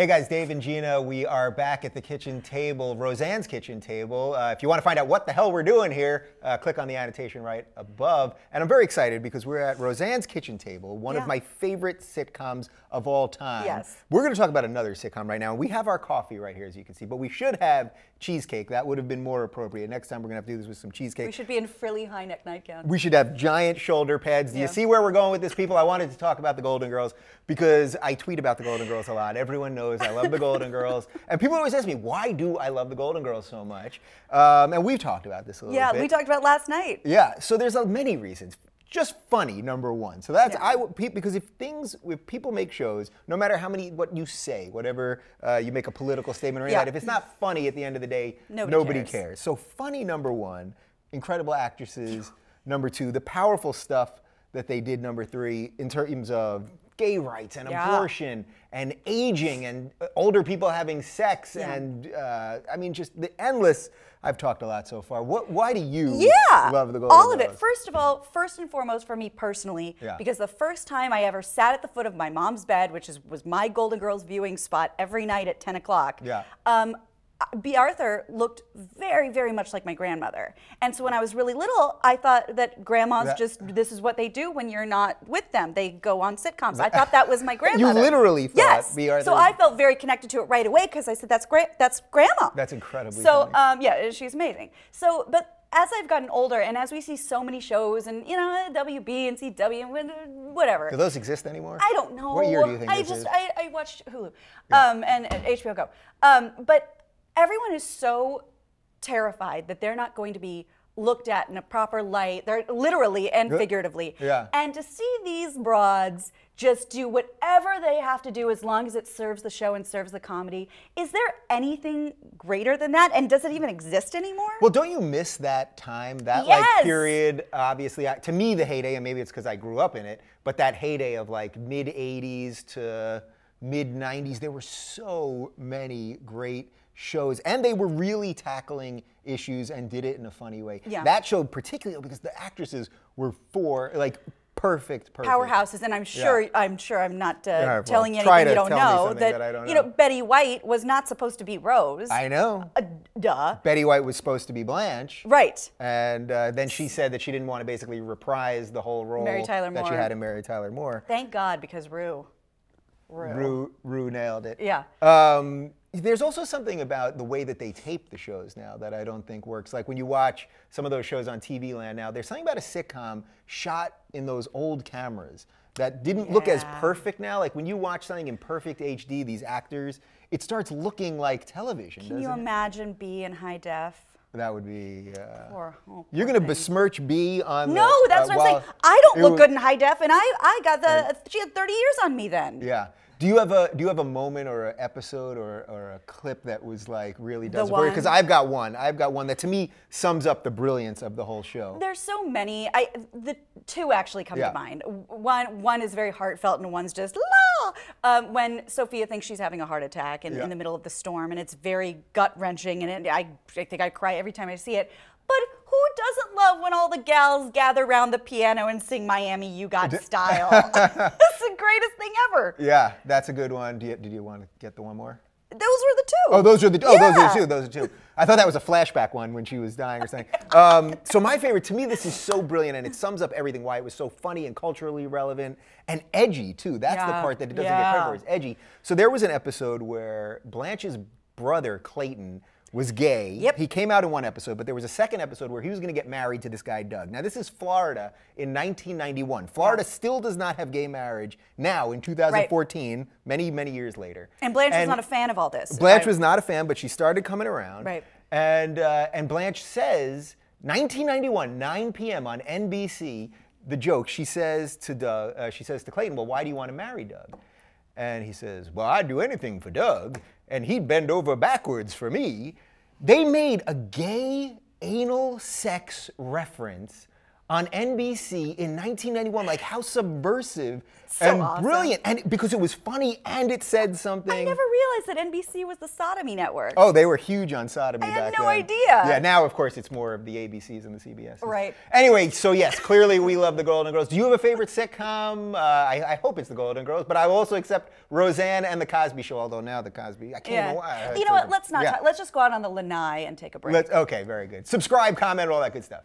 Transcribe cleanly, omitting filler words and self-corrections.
Hey guys, Dave and Gina, we are back at the kitchen table, Roseanne's kitchen table. If you want to find out what the hell we're doing here, click on the annotation right above. And I'm very excited because we're at Roseanne's kitchen table, one of my favorite sitcoms of all time. Yes. We're going to talk about another sitcom right now. We have our coffee right here, as you can see, but we should have cheesecake. That would have been more appropriate. Next time we're going to have to do this with some cheesecake. We should be in frilly high neck nightgowns. We should have giant shoulder pads. Do you see where we're going with this, people? I wanted to talk about the Golden Girls because I tweet about the Golden Girls a lot. Everyone knows I love the Golden Girls. And people always ask me, why do I love the Golden Girls so much? And we've talked about this a little bit. Yeah, we talked about it last night. Yeah, so there's many reasons. Just funny, number one. So that's, because if people make shows, no matter what you say, whatever, you make a political statement or anything, if it's not funny at the end of the day, nobody cares. So funny, number one, incredible actresses, number two, the powerful stuff that they did, number three, in terms of gay rights and abortion and aging and older people having sex and I mean just the endless. I've talked a lot so far. Why do you love the Golden Girls? All of it. First of all, first and foremost for me personally, because the first time I ever sat at the foot of my mom's bed, which was my Golden Girls viewing spot every night at 10 o'clock, B. Arthur looked very, very much like my grandmother. And so when I was really little, I thought that grandmas this is what they do when you're not with them. They go on sitcoms. I thought that was my grandmother. You literally thought B. Arthur. So I felt very connected to it right away because I said, that's grandma. That's incredibly funny. Yeah, she's amazing. So, but as I've gotten older and as we see so many shows and, you know, WB and CW and whatever. Do those exist anymore? I don't know. What year do you think this is? I watched Hulu and HBO Go. But everyone is so terrified that they're not going to be looked at in a proper light. They're literally and figuratively. Yeah. And to see these broads just do whatever they have to do as long as it serves the show and serves the comedy, is there anything greater than that? And does it even exist anymore? Well, don't you miss that time, that like period? Obviously, to me, the heyday, and maybe it's because I grew up in it, but that heyday of like mid 80s to mid 90s, there were so many great shows, and they were really tackling issues and did it in a funny way. Yeah. That showed particularly because the actresses were perfect. Powerhouses, and I'm sure I'm not telling you anything you don't know. That I don't know. You know, Betty White was not supposed to be Rose. I know. Duh. Betty White was supposed to be Blanche. Right. And then she said that she didn't want to basically reprise the whole role that she had in Mary Tyler Moore. Thank God, because Rue nailed it. Yeah. There's also something about the way that they tape the shows now that I don't think works. Like when you watch some of those shows on TV Land now, there's something about a sitcom shot in those old cameras that didn't look as perfect now. Like when you watch something in perfect HD, these actors, it starts looking like television, Can you imagine B in high def? That would be. Poor you're going to besmirch B on. No, that's what I'm saying. I don't look good in high def, and I got she had 30 years on me then. Yeah. Do you have a moment or an episode or a clip that was like really does it for you? Because I've got one. I've got one that to me sums up the brilliance of the whole show. There's so many. The two actually come to mind. One is very heartfelt and one's just la. When Sophia thinks she's having a heart attack in the middle of the storm, and it's very gut wrenching, and I think I cry every time I see it. But who doesn't love when all the gals gather around the piano and sing Miami You Got Style? It's the greatest thing ever. Yeah, that's a good one. Did you want to get the one more? Those were the two. Oh, those are the two. Those are two. I thought that was a flashback one when she was dying or something. So my favorite, to me, this is so brilliant, and it sums up everything, why it was so funny and culturally relevant and edgy, too. That's the part that it doesn't get credit for. It's edgy. So there was an episode where Blanche's brother, Clayton, was gay. Yep. He came out in one episode, but there was a second episode where he was going to get married to this guy, Doug. Now, this is Florida in 1991. Florida still does not have gay marriage now in 2014, many, many years later. And Blanche was not a fan of all this. Blanche was not a fan, but she started coming around. Right. And Blanche says, 1991, 9 p.m. on NBC, the joke, she says to Clayton, well, why do you want to marry Doug? And he says, well, I'd do anything for Doug, and he'd bend over backwards for me. They made a gay anal sex reference on NBC in 1991. Like, how subversive So and awesome. brilliant. And because it was funny and it said something. I never realized that NBC was the sodomy network. Oh, they were huge on sodomy back then. I had no idea. Yeah, now, of course, it's more of the ABCs and the CBSs. Right. Anyway, so yes, clearly we love the Golden Girls. Do you have a favorite sitcom? I hope it's the Golden Girls, but I will also accept Roseanne and the Cosby Show, although now the Cosby, I can't even watch. You know what, let's not talk. Let's just go out on the lanai and take a break. Okay, very good. Subscribe, comment, all that good stuff.